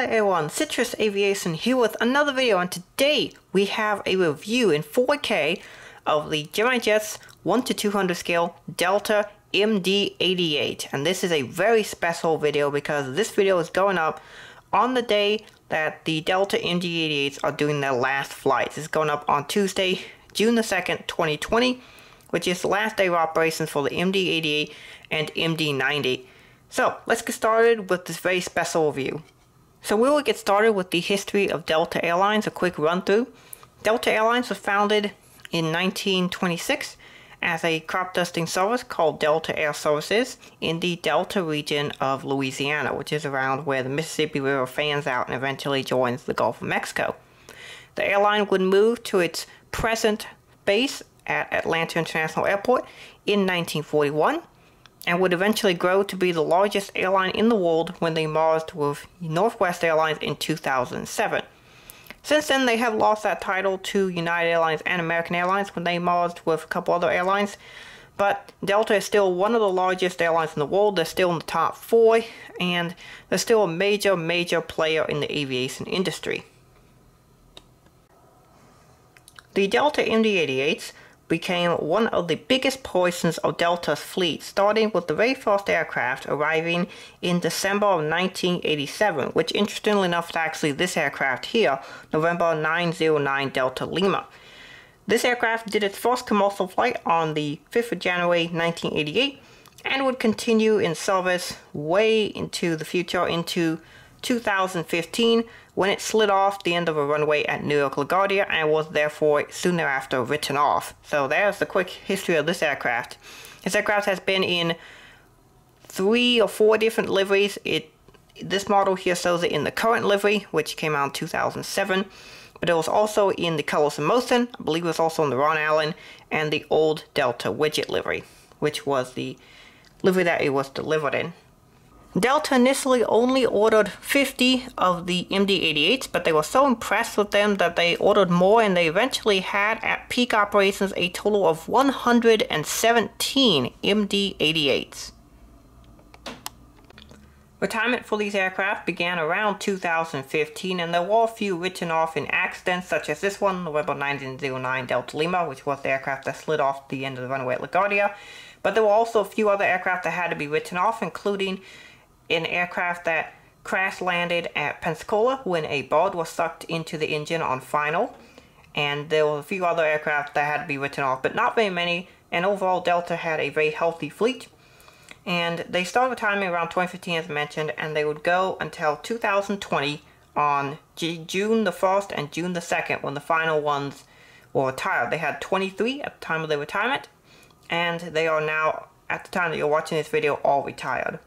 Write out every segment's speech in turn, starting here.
everyone, Citrus Aviation here with another video, and today we have a review in 4K of the Gemini200 1:200 scale Delta MD88, and this is a very special video because this video is going up on the day that the Delta MD88s are doing their last flights. It's going up on Tuesday, June the 2nd, 2020, which is the last day of operations for the MD88 and MD90. So let's get started with this very special review. So we will get started with the history of Delta Airlines, a quick run through. Delta Airlines was founded in 1926 as a crop dusting service called Delta Air Services in the Delta region of Louisiana, which is around where the Mississippi River fans out and eventually joins the Gulf of Mexico. The airline would move to its present base at Atlanta International Airport in 1941 and would eventually grow to be the largest airline in the world when they merged with Northwest Airlines in 2007. Since then, they have lost that title to United Airlines and American Airlines when they merged with a couple other airlines, but Delta is still one of the largest airlines in the world. They're still in the top 4, and they're still a major player in the aviation industry. The Delta MD88s became one of the biggest portions of Delta's fleet, starting with the very first aircraft arriving in December of 1987, which interestingly enough is actually this aircraft here, November 909 Delta Lima. This aircraft did its first commercial flight on the 5th of January 1988 and would continue in service way into the future, into 2015, when it slid off the end of a runway at New York LaGuardia and was therefore soon thereafter written off. So there's the quick history of this aircraft. This aircraft has been in 3 or 4 different liveries. This model here shows it in the current livery, which came out in 2007, but it was also in the Colors and Motion. I believe it was also in the Ron Allen and the old Delta widget livery, which was the livery that it was delivered in. Delta initially only ordered 50 of the MD88s, but they were so impressed with them that they ordered more, and they eventually had at peak operations a total of 117 MD88s. Retirement for these aircraft began around 2015, and there were a few written off in accidents, such as this one, November 909 Delta Lima, which was the aircraft that slid off the end of the runway at LaGuardia. But there were also a few other aircraft that had to be written off, including an aircraft that crash landed at Pensacola when a bird was sucked into the engine on final, and there were a few other aircraft that had to be written off, but not very many, and overall Delta had a very healthy fleet. And they started retirement around 2015 as mentioned, and they would go until 2020 on June the 1st and June the 2nd when the final ones were retired. They had 23 at the time of their retirement, and they are now, at the time that you're watching this video, all retired.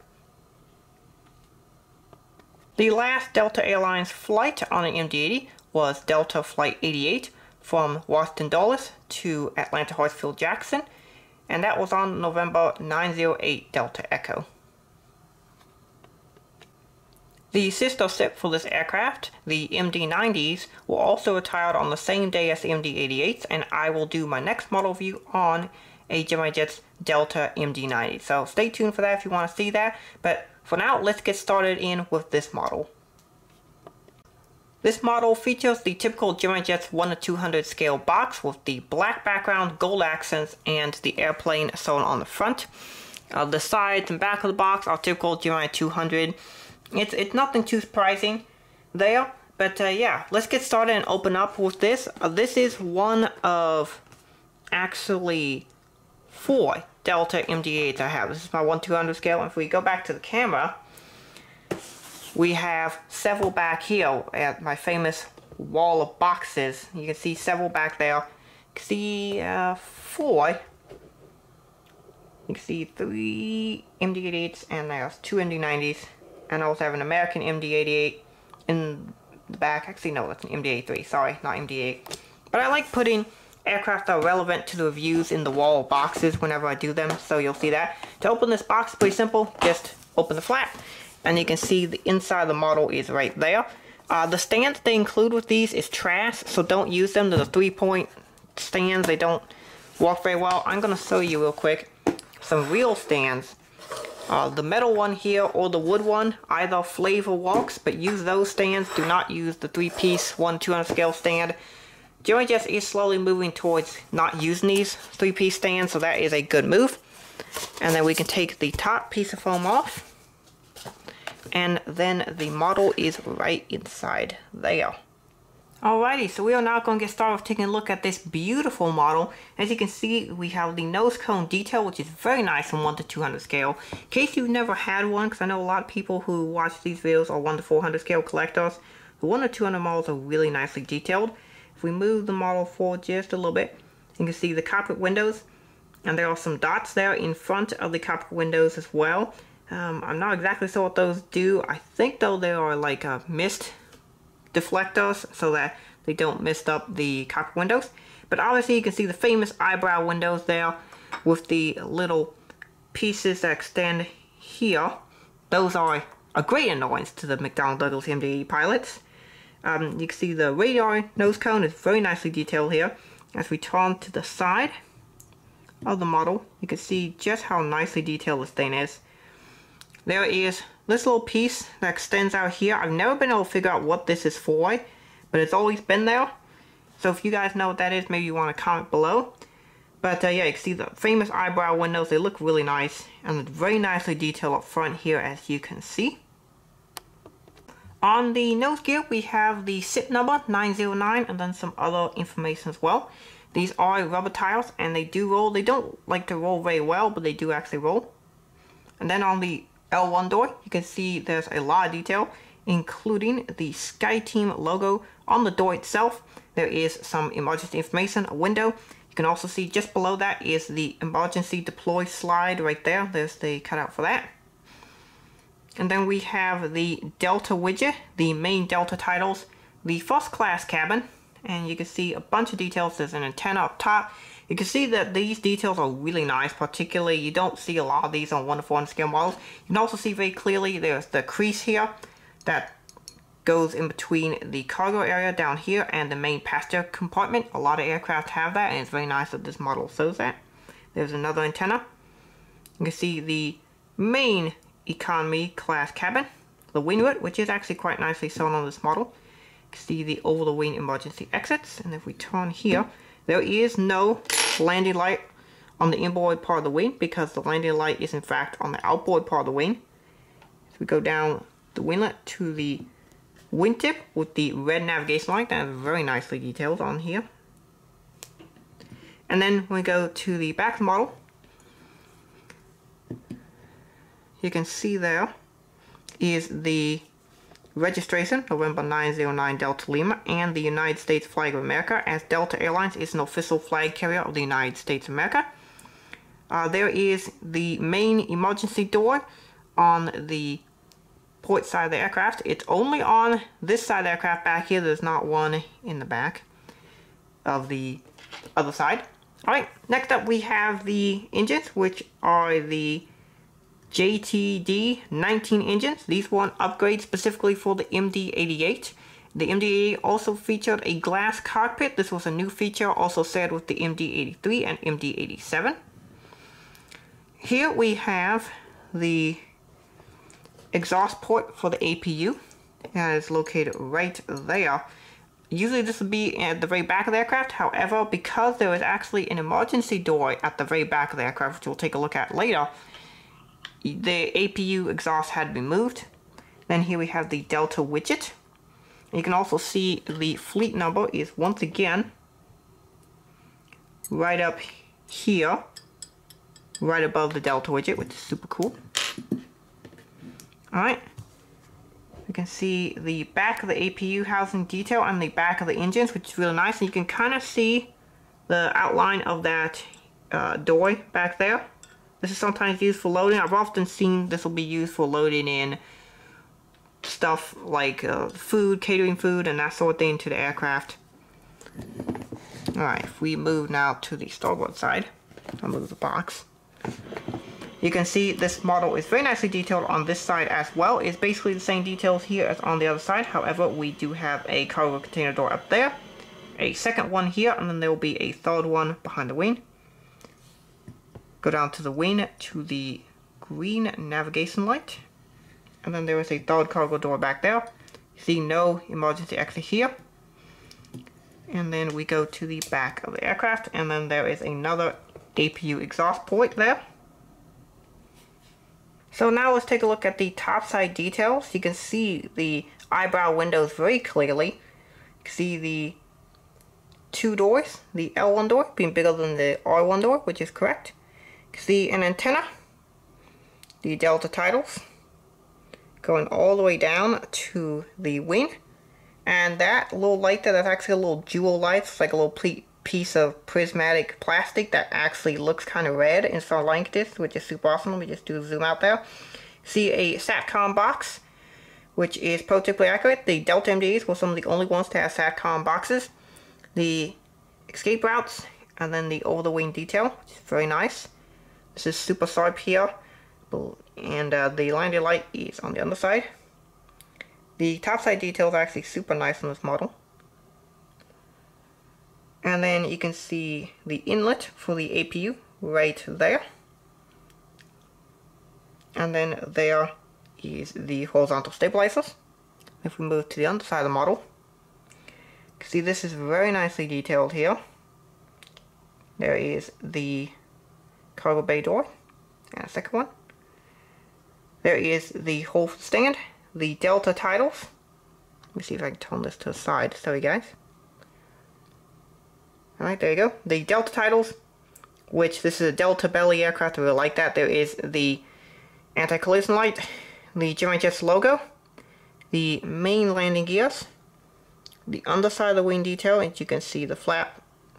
The last Delta Airlines flight on an MD-80 was Delta Flight 88 from Washington Dulles to Atlanta Hartsfield Jackson, and that was on November 908 Delta Echo. The sister ship for this aircraft, the MD90s, were also retired on the same day as the MD88s, and I will do my next model review on a Gemini200 Delta MD90. So stay tuned for that if you want to see that, but for now, let's get started in with this model. This model features the typical Gemini200 1:200 scale box with the black background, gold accents, and the airplane shown on the front. The sides and back of the box are typical Gemini200. It's nothing too surprising there, but yeah, let's get started and open up with this. This is one of actually 4 Delta MD88s I have. This is my 1:200 scale, and if we go back to the camera, we have several back here at my famous wall of boxes. You can see several back there. You can see 4. You can see 3 MD88s, and there's 2 MD90s, and I also have an American MD88 in the back. Actually, no, that's an MD83. Sorry, not MD88. But I like putting aircraft that are relevant to the reviews in the wall boxes whenever I do them, so you'll see that. To open this box, pretty simple, just open the flap, and you can see the inside of the model is right there. The stands they include with these is trash, so don't use them. They're the 3-point stands, they don't work very well. I'm going to show you real quick some real stands The metal one here or the wood one, either flavor works, but use those stands. Do not use the 3-piece 1/200 scale stand. Gemini200 is slowly moving towards not using these 3-piece stands, so that is a good move. And then we can take the top piece of foam off. And then the model is right inside there. Alrighty, so we are now going to get started with taking a look at this beautiful model. As you can see, we have the nose cone detail, which is very nice on 1/200 scale. In case you've never had one, because I know a lot of people who watch these videos are 1/400 scale collectors, the 1/200 models are really nicely detailed. If we move the model forward just a little bit, you can see the cockpit windows, and there are some dots there in front of the cockpit windows as well. I'm not exactly sure what those do. I think though they are like mist deflectors so that they don't mist up the cockpit windows. But obviously you can see the famous eyebrow windows there with the little pieces that extend here. Those are a great annoyance to the McDonnell Douglas MD88 pilots. You can see the radar nose cone is very nicely detailed here. As we turn to the side of the model, you can see just how nicely detailed this thing is. There is this little piece that extends out here. I've never been able to figure out what this is for, but it's always been there. So if you guys know what that is, maybe you want to comment below. But yeah, you can see the famous eyebrow windows. They look really nice, and it's very nicely detailed up front here, as you can see. On the nose gear, we have the SIP number 909 and then some other information as well. These are rubber tires, and they do roll. They don't like to roll very well, but they do actually roll. And then on the L1 door, you can see there's a lot of detail, including the SkyTeam logo on the door itself. There is some emergency information, a window. You can also see just below that is the emergency deploy slide right there. There's the cutout for that. And then we have the Delta widget, the main Delta titles, the first class cabin, and you can see a bunch of details. There's an antenna up top. You can see that these details are really nice, particularly you don't see a lot of these on 1/400 scale models. You can also see very clearly there's the crease here that goes in between the cargo area down here and the main passenger compartment. A lot of aircraft have that, and it's very nice that this model shows that. There's another antenna. You can see the main economy class cabin, the winglet, which is actually quite nicely shown on this model. You can see the over-the-wing emergency exits, and if we turn here, there is no landing light on the inboard part of the wing because the landing light is in fact on the outboard part of the wing. As we go down the winglet to the wingtip with the red navigation light, that is very nicely detailed on here. And then when we go to the back of the model, you can see there is the registration, November 909 Delta Lima, and the United States flag of America, as Delta Airlines is an official flag carrier of the United States of America. There is the main emergency door on the port side of the aircraft. It's only on this side of the aircraft back here. There's not one in the back of the other side. Alright, next up we have the engines, which are the JTD-19 engines. These were an upgrade specifically for the MD88. The MD88 also featured a glass cockpit. This was a new feature, also shared with the MD83 and MD87. Here we have the exhaust port for the APU. That is located right there. Usually this would be at the very back of the aircraft. However, because there is actually an emergency door at the very back of the aircraft, which we'll take a look at later, the APU exhaust had to be moved. Then here we have the Delta widget. You can also see the fleet number is once again right up here, right above the Delta widget, which is super cool. Alright, you can see the back of the APU housing detail and the back of the engines, which is really nice. And you can kind of see the outline of that door back there. This is sometimes used for loading. I've often seen this will be used for loading in stuff like food, catering food, and that sort of thing to the aircraft. Alright, if we move now to the starboard side, I'll move the box. You can see this model is very nicely detailed on this side as well. It's basically the same details here as on the other side. However, we do have a cargo container door up there, a second one here, and then there will be a third one behind the wing. Go down to the wing to the green navigation light. And then there is a third cargo door back there. You see no emergency exit here. And then we go to the back of the aircraft, and then there is another APU exhaust port there. So now let's take a look at the topside details. You can see the eyebrow windows very clearly. You can see the two doors, the L1 door being bigger than the R1 door, which is correct. You can see an antenna, the Delta titles, going all the way down to the wing. And that little light there, that's actually a little jewel light. It's like a little piece of prismatic plastic that actually looks kind of red instead of like this, which is super awesome. Let me just do a zoom out there. See a SATCOM box, which is prototypically accurate. The Delta MD88s were some of the only ones to have SATCOM boxes. The escape routes, and then the over-the-wing detail, which is very nice. This is super sharp here, and the landing light is on the underside. The topside details are actually super nice on this model. And then you can see the inlet for the APU right there. And then there is the horizontal stabilizers. If we move to the underside of the model, you can see this is very nicely detailed here. There is the cargo bay door, and a second one. There is the hole for the stand, the Delta titles. Let me see if I can turn this to the side, sorry guys. Alright, there you go. The Delta titles, which this is a Delta belly aircraft, I really like that. There is the anti-collision light, the Gemini200 logo, the main landing gears, the underside of the wing detail, and you can see the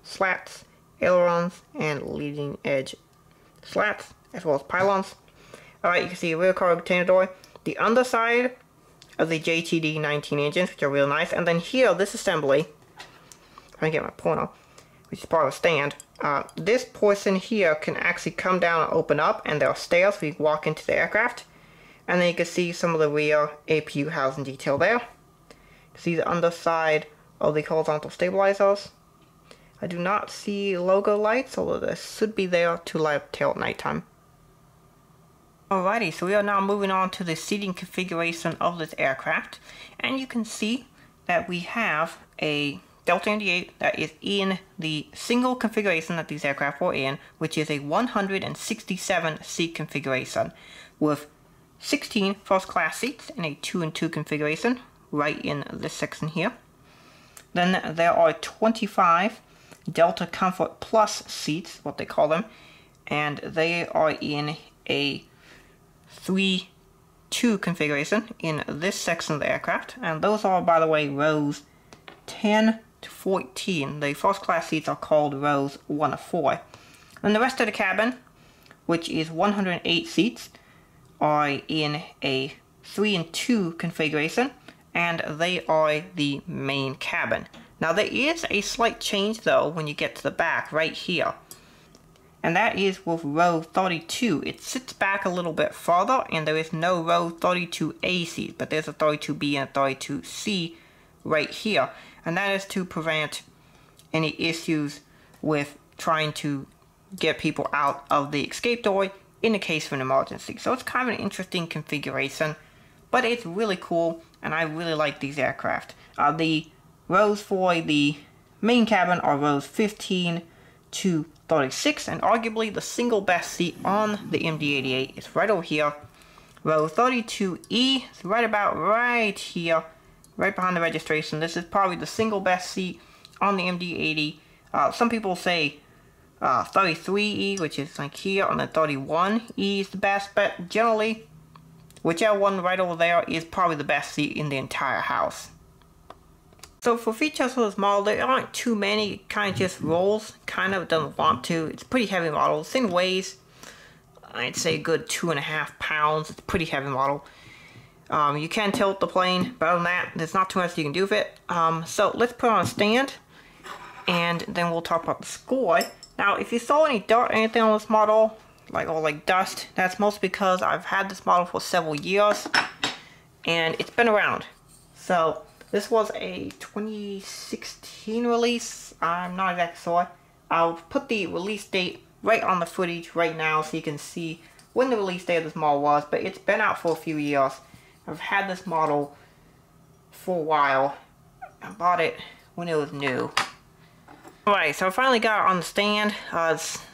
slats, ailerons, and leading edge slats, as well as pylons. Alright, you can see a rear cargo container door, the underside of the JTD19 engines, which are real nice, and then here, this assembly, if I can get my pointer, which is part of a stand, this portion here can actually come down and open up, and there are stairs so you can walk into the aircraft. And then you can see some of the rear APU housing detail there. You can see the underside of the horizontal stabilizers. I do not see logo lights, although they should be there to light up tail at nighttime. Alrighty, so we are now moving on to the seating configuration of this aircraft. And you can see that we have a Delta MD88 that is in the single configuration that these aircraft were in, which is a 167 seat configuration with 16 first class seats in a 2-and-2 configuration right in this section here. Then there are 25 Delta Comfort Plus seats, what they call them, and they are in a 3-2 configuration in this section of the aircraft, and those are, by the way, rows 10 to 14. The first class seats are called rows 1 of 4. And the rest of the cabin, which is 108 seats, are in a 3-and-2 configuration, and they are the main cabin. Now there is a slight change though when you get to the back right here, and that is with row 32. It sits back a little bit farther, and there is no row 32A seat, but there's a 32B and a 32C right here, and that is to prevent any issues with trying to get people out of the escape door in the case of an emergency. So it's kind of an interesting configuration, but it's really cool, and I really like these aircraft. The rows for the main cabin are rows 15 to 36, and arguably the single best seat on the MD88 is right over here. Row 32E is right about right here, right behind the registration. This is probably the single best seat on the MD80. Some people say 33E, which is like here, and then 31E is the best, but generally, whichever one right over there is probably the best seat in the entire house. So for features for this model, there aren't too many. It kind of just rolls, kind of doesn't want to. It's a pretty heavy model. This thing weighs, I'd say, a good 2.5 pounds. It's a pretty heavy model. You can tilt the plane, but other than that, there's not too much you can do with it. So let's put it on a stand, and then we'll talk about the score. Now, if you saw any dirt or anything on this model, like dust, that's mostly because I've had this model for several years, and it's been around. So this was a 2016 release. I'm not exactly sure. I'll put the release date right on the footage right now so you can see when the release date of this model was, but it's been out for a few years. I've had this model for a while. I bought it when it was new. Alright, so I finally got it on the stand.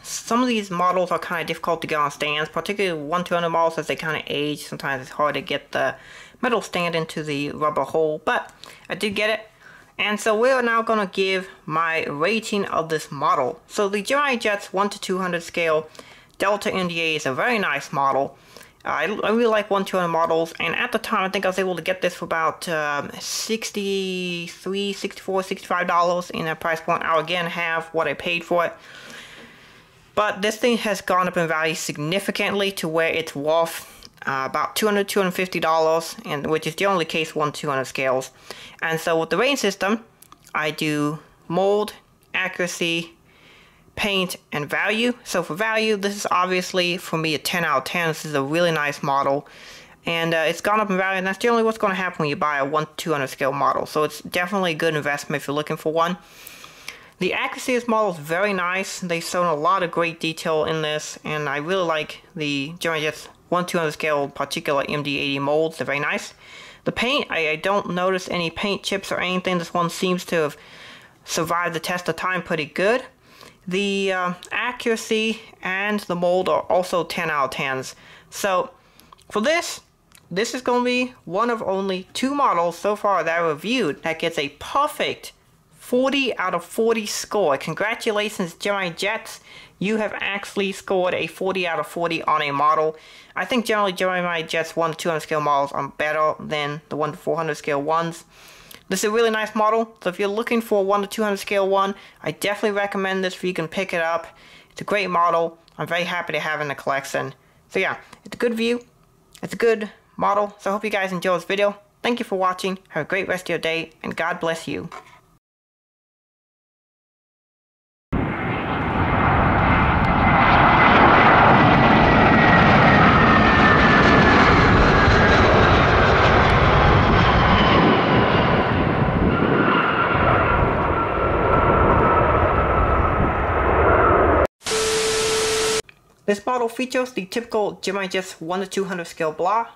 Some of these models are kind of difficult to get on stands, particularly 1-200 models as they kind of age. Sometimes it's hard to get the metal stand into the rubber hole, but I did get it. And so we're now going to give my rating of this model. So the Gemini Jets 1-200 scale Delta MD88 is a very nice model. I really like 1-200 models, and at the time I think I was able to get this for about $63, $64, $65 in that price point. I'll again have what I paid for it. But this thing has gone up in value significantly to where it's worth about $200, $250, and which is the only case 1-200 scales. And so with the rating system, I do mold, accuracy, paint, and value. So for value, this is obviously for me a 10 out of 10. This is a really nice model, and it's gone up in value, and that's generally what's going to happen when you buy a 1-200 scale model. So it's definitely a good investment if you're looking for one. The accuracy of this model is very nice. They've shown a lot of great detail in this, and I really like the Gemini Jets 1-200 scale, particular MD80 molds. They're very nice. The paint, I don't notice any paint chips or anything. This one seems to have survived the test of time pretty good. The accuracy and the mold are also 10 out of 10s. So for this is going to be one of only 2 models so far that I reviewed that gets a perfect 40 out of 40 score. Congratulations, Gemini Jets. You have actually scored a 40 out of 40 on a model. I think generally Gemini Jets 1-200 scale models are better than the 1-400 scale ones. This is a really nice model, so if you're looking for a 1-200 scale one, I definitely recommend this if you can pick it up. It's a great model. I'm very happy to have it in the collection. So yeah, it's a good view. It's a good model, so I hope you guys enjoy this video. Thank you for watching. Have a great rest of your day, and God bless you. This model features the typical Gemini Jets 1-200 scale blah,